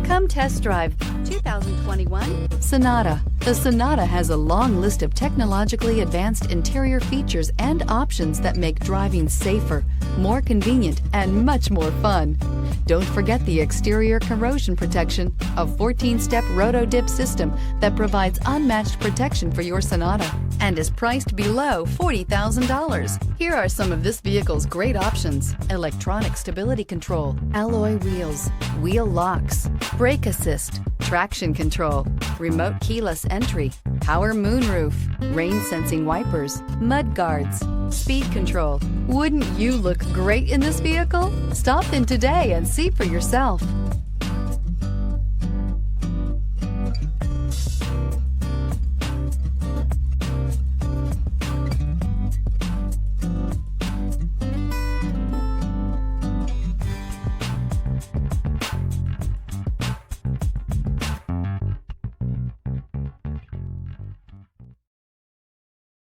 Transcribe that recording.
Come test drive 2021 Sonata. The Sonata has a long list of technologically advanced interior features and options that make driving safer, more convenient, and much more fun. Don't forget the exterior corrosion protection, a 14-step roto-dip system that provides unmatched protection for your Sonata and is priced below $40,000. Here are some of this vehicle's great options: electronic stability control, alloy wheels, wheel locks, brake assist, traction control, remote keyless entry, power moonroof, rain sensing wipers, mud guards, speed control. Wouldn't you look great in this vehicle? Stop in today and see for yourself.